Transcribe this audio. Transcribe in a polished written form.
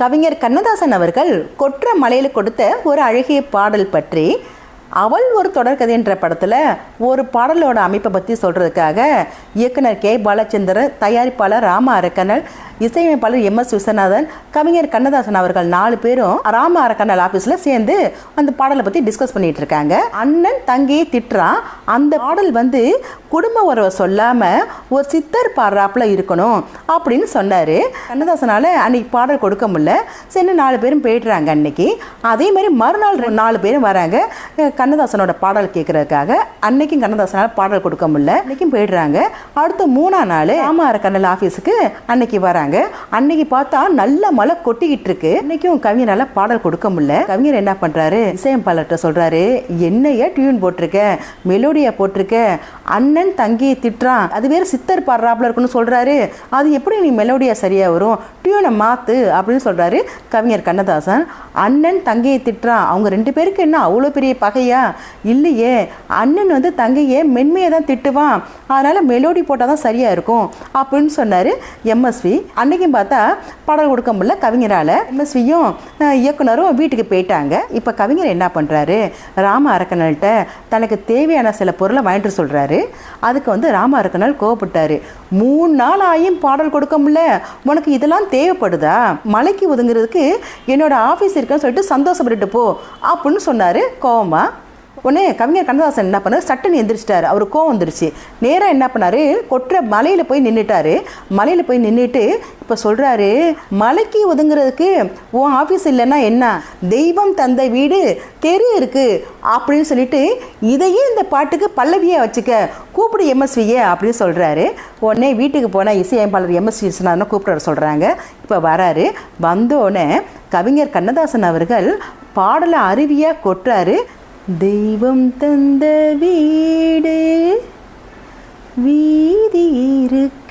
கவிஞர் கண்ணதாசன் அவர்கள் கொற்ற மலையில் கொடுத்த ஒரு அழகிய பாடல் பற்றி அவள் ஒரு தொடர்கதைன்ற படத்தில் ஒரு பாடலோட அமைப்பை பற்றி சொல்கிறதுக்காக இயக்குனர் கே பாலச்சந்தர், தயாரிப்பாளர் ராம அரக்கண்ணல், இசையமைப்பாளர் MS விஸ்வநாதன், கவிஞர் கண்ணதாசன் அவர்கள் 4 பேரும் ராம அரக்கண்ணல் ஆஃபீஸில் சேர்ந்து அந்த பாடலை பற்றி டிஸ்கஸ் பண்ணிகிட்டு இருக்காங்க. அண்ணன் தங்கியை திட்டுறான். அந்த பாடல் குடும்ப உறவை சொல்லாமல் ஒரு சித்தர் பாடுறாப்புல இருக்கணும் அப்படின்னு சொன்னார். கண்ணதாசனால் அன்னைக்கு பாடல் கொடுக்க முடியல. சரி 4 பேரும் போயிடுறாங்க அன்னைக்கு. அதே மாதிரி மறுநாள் 4 பேரும் வராங்க கண்ணதாசனோட பாடல் கேட்கறதுக்காக. அன்னைக்கும் கண்ணதாசனால் பாடல் கொடுக்க முடியல. அன்னைக்கும் போயிடுறாங்க. அடுத்த 3ஆம் நாள் ராம அரக்கண்ணல் ஆஃபீஸுக்கு அன்னைக்கு வராங்க. அன்னைக்கு பார்த்தா நல்ல மழை கொட்டிக்கிட்டு இருக்கு. இன்னைக்கும் கவிஞரால பாடல் கொடுக்க முடியல. கவிஞர் என்ன பண்றாரு, இசையமைப்பாளர்கிட்ட சொல்றாரு, என்னைய டியூன் போட்டிருக்க, மெலோடியா போட்டிருக்க, அண்ணன் தங்கியை திட்டுறான், அது வேற சித்தர் பாடுறாப்புல இருக்குன்னு சொல்றாரு, அது எப்படி நீ மெலோடியா சரியா வரும், டியூனை மாத்து அப்படின்னு சொல்றாரு கவிஞர் கண்ணதாசன். அண்ணன் தங்கையை திட்டுறான், அவங்க 2 பேருக்கு என்ன அவ்வளோ பெரிய பகையா? இல்லையே, அண்ணன் தங்கையை மென்மையை தான் திட்டுவான், அதனால மெலோடி போட்டால் தான் சரியா இருக்கும் அப்படின்னு சொன்னார் MSV. அன்னைக்கும் பார்த்தா பாடல் கொடுக்க முடியல கவிஞரால். MSVயும் இயக்குனரும் வீட்டுக்கு போயிட்டாங்க. இப்போ கவிஞர் என்ன பண்ணுறாரு, ராம அரக்கண்ணல்கிட்ட தனக்கு தேவையான சில பொருளை வாங்கிட்டு சொல்கிறாரு. அதுக்கு ராம அரக்கண்ணல் கோவப்பட்டார். 3 நாள் ஆயும் பாடல் கொடுக்க முடியல, உனக்கு இதெல்லாம் தேவைப்படுதா? மலைக்கு ஒதுங்கிறதுக்கு என்னோட ஆஃபீஸ் இருக்குன்னு சொல்லிட்டு சந்தோஷப்பட்டுட்டு போ அப்படின்னு சொன்னார் கோவமா. உடனே கவிஞர் கண்ணதாசன் என்ன பண்ணார், சட்டுன்னு எந்திரிச்சிட்டாரு. அவர் கோவம் வந்துருச்சு. நேராக என்ன பண்ணார், கொற்ற மலையில் போய் நின்றுட்டாரு. மலையில் போய் நின்றுட்டு இப்போ சொல்கிறாரு, மலைக்கு ஒதுங்கிறதுக்கு உன் ஆஃபீஸ் இல்லைன்னா என்ன, தெய்வம் தந்த வீடு தெரு இருக்குது அப்படின்னு சொல்லிட்டு இதையே இந்த பாட்டுக்கு பல்லவியாக வச்சுக்க, கூப்பிடு MSVயே அப்படின்னு சொல்கிறாரு. உடனே வீட்டுக்கு போனால் இசையமைப்பாளர் MS விஸ்வநாதனை கூப்பிட்டு சொல்கிறாங்க. இப்போ வராரு. வந்தோடனே கவிஞர் கண்ணதாசன் அவர்கள் பாடலை அருவியாக கொட்டுறாரு. தெய்வம் தந்த வீடு வீதி இருக்கு